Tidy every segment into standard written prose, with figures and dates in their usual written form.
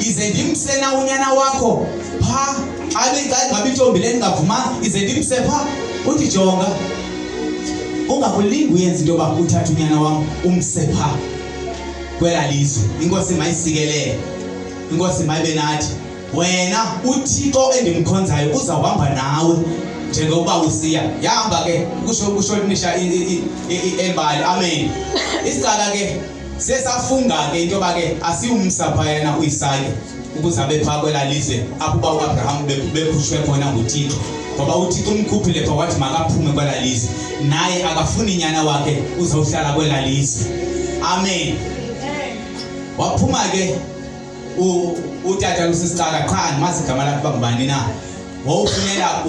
ize ndimse na unyana wakho pha abe ngabe intombi le ngavuma ize ndimse pha uthi jonga ungakulingi uyenza into yoba uthatha unyana wam umse pha kwela lizwe. Inkosi mayisikelele, inkosi mayibe nathi. Wena uThixo endimkhonzayo uzawuhamba nawe njengoba usiya. Yahamba ke kusho nisha embali. Amen. Isicaka ke sesafunga ke into yoba ke asiwumsa pha yena uIsaka ukuze abe pha kwela lizwe apho uba uAbraham bekhushwe khona nguThixo, ngoba uThixo umkhuphile pha wathi makaphume kwela lizwe, naye akafuni inyana wakhe uzawuhlala kwela lizwe. Amen. Waphuma ke utata lusisicaka qha mazi igama lakhe bangubani na, wawufunela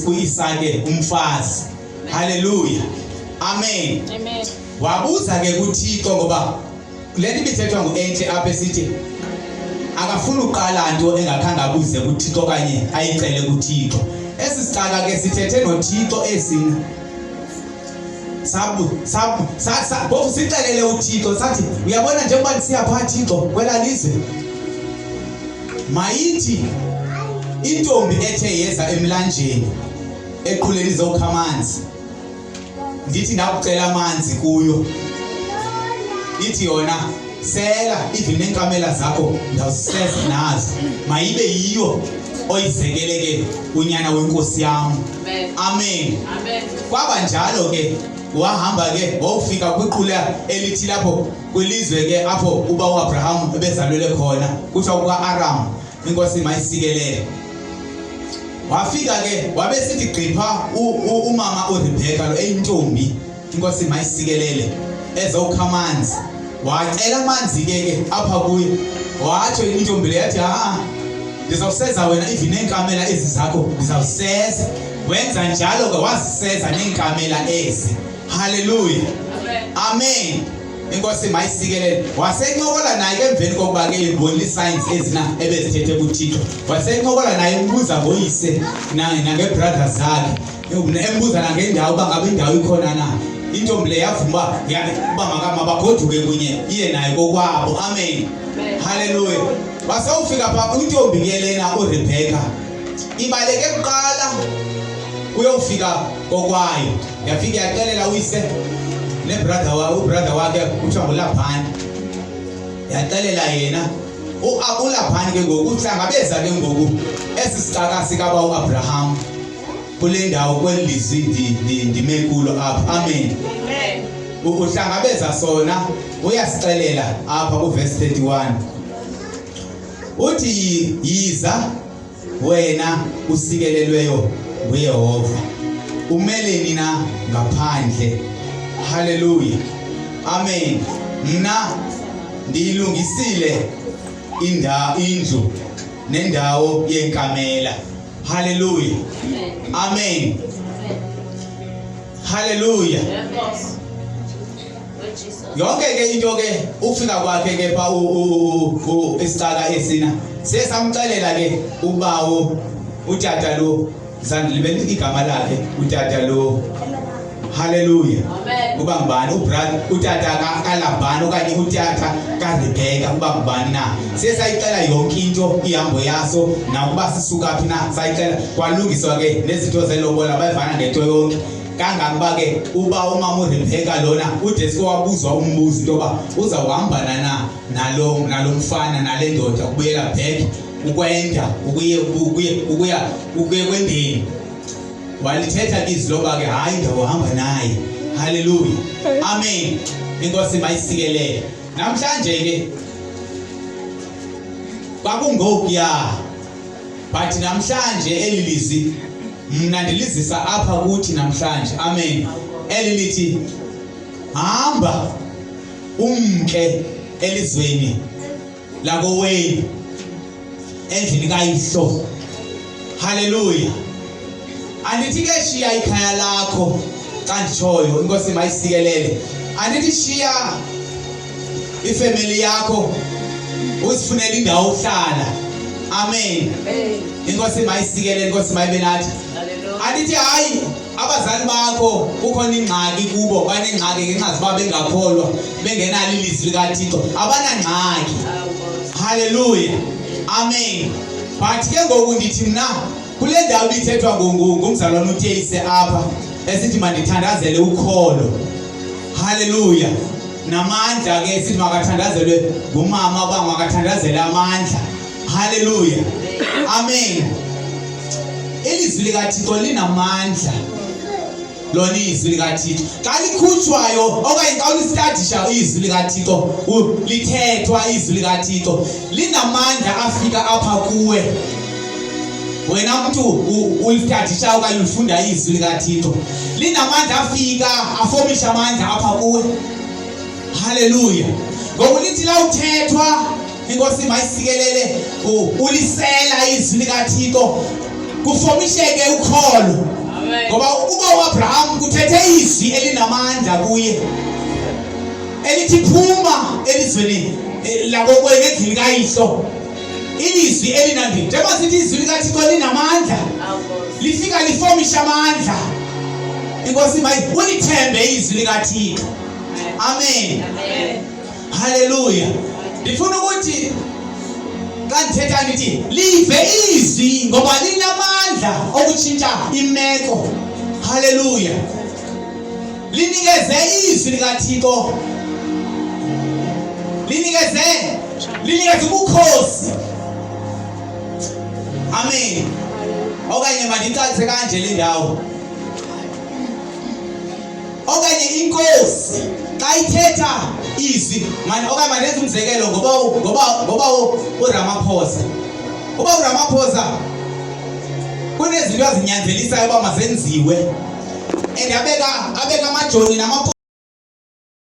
uIsaka umfazi. Haleluya. Amen. Amen. Wabuza ke kuThixo ngoba lento ibithethwa nguEnhle apha esithi akafuna uqala nto engakhange abuze kuThixo kanye ayicele kuThixo. Esi sicaka ke sithethe noThixo esina. Bofu sixelele uThixo sathi uyabona njengoba ndisiya pha Thixo kwela lizwe, mayithi intombi ethe yeza emlanjeni eqhuleni zokha amanzi, ndithi ndakucela amanzi kuyo, ithi yona sela even nenkamela zakho ndawuseza nazo, mayibe yiyo oyizekeleke unyana wenkosi yam. Amen. Amen. Kwaba njalo ke wahamba ke wawufika kwiqula elithi lapho kwilizwe ke apho uba uAbraham ebezalwele khona kuthiwa kaAbraham. Inkosi mayisikelele. Wafika ke wabesithi gqipha umama uRebecca lo eyintombi, inkosi mayisikelele, ezokha amanzi. Wacela amanzi ke apha kuye, watsho intombi le yathi ndizawuseza wena even nenkamela ezi zakho ndizawuseza. Wenza njalo ke waziseza nenkamela ezi. Haleluya. Amen. Inkosi mayisikelele. Wasencokola naye emveni kokuba ke ibonile signs ezina ebezithethe kuThixo. Wasencokola naye umbuza ngoyise nangebrothers zakhe. Embuza nangendawo uba ngabe indawo ikhona na. Intombi le yavuma uba mabagoduke kunye iye naye kokwabo. Amen. Haleluya. Wasawufika pha intombi ke lena uRebecca ibaleke kuqala uyofika kokwayo, yafika yaxelela uyise ubrother wakhe kuthiwa nguLabhani, yaxelela yena uLabhani ke ngoku uhlangabeza ke ngoku esi sicaka sikaba uAbraham kule ndawo kweli lizwi ndime kulo apha. Amen. Uhlangabeza sona uyasixelela apha kuverse 31 uthi yiza wena usikelelweyo nguYehova, umele nina ngaphandle. Haleluya. Amen. Mna ndiyilungisile indlu nendawo yenkamela. Haleluya. Amen. Haleluya. Yonke ke into ke ufika kwakhe ke pha isicaka esina sesamxelela ke ubawo utata lo zandilibele igama lakhe utata lo. Haleluya. Kuba ngubani ubrother utata kaLabhani okanye utata kaRebecca kuba ngubani na. Sesayicela yonke into ihambo yaso nakuba sisuka phi na sayicela, kwalungiswa ke nezinto zelobola bayivana ngento yonke. Kangangoba ke uba umama uRebecca lona uDesko wabuzwa umbuzo into yoba uzawuhambana na nalo mfana nale ndoda ukubuyela back ukwenda ukuya kwendeni. Walithetha izwi loba ke hayi ndawuhamba naye. Haleluya. Amen. Inkosi mayisikelele. Namhlanje ke kwakungokuya, but namhlanje elilizwi mna ndilizisa apha kuthi namhlanje. Amen. Elilithi hamba umke elizweni lakowenu endlini kayihlo. Haleluya. Andithi ke shiya ikhaya lakho xa nditshoyo, inkosi mayisikelele. Andithi shiya ifamily yakho uzifunela indawo uhlala. Amen. Inkosi mayisikelele, inkosi mayibe nathi. Andithi hayi abazali bakho kukhona ingxaki kubo, banengxaki ngenxa zoba bengakholwa bengenalo ilizwi likaThixo. Abanangxaki. Hallelujah. Amen. But ke ngoku ndithi mna kule ndawo ithethwa ngumzalwane uThixo apha esithi mandithandazele ukholo. Hallelujah. Namandla ke sithi makathandazelwe ngumama oba makathandazele amandla. Hallelujah. Amen. Ilizwi likaThixo linamandla. Lona izwi likaThixo xa likhutshwayo okanye xa ulistadisha izwi likaThixo lithethwa izwi likaThixo linamandla afika apha kuwe. Wena mntu ulistadisha okanye ulifunda izwi likaThixo linamandla afika afomisha amandla apha kuwe. Hallelujah. Ngoku lithi la uthethwa inkosi mayisikelele ulisela izwi likaThixo kufomisheke ukholo. Ngoba ukuba uAbraham kuthethe izwi elinamandla kuye elithi phuma elizweni lakokwenu endlini kayihlo. Ilizwi elinandi njengoba sithi izwi likaThixo linamandla lifika lifomisha amandla. Inkosi mayi ulithembe izwi likaThixo. Amen. Hallelujah. Ndifuna ukuthi kanthetha ndithi live izwi ngoba linamandla okutshintsha imeko. Hallelujah. Linikeze izwi likaThixo. Linikeze ubukhosi. Amen. Okanye mandicacise kanje le ndawo. Okanye inkosi xa ithetha izwi okanye mandenze umzekelo ngoba uRamaphosa. Uba uRamaphosa kunezinto azinyanzelisayo uba mazenziwe and abeka amajoni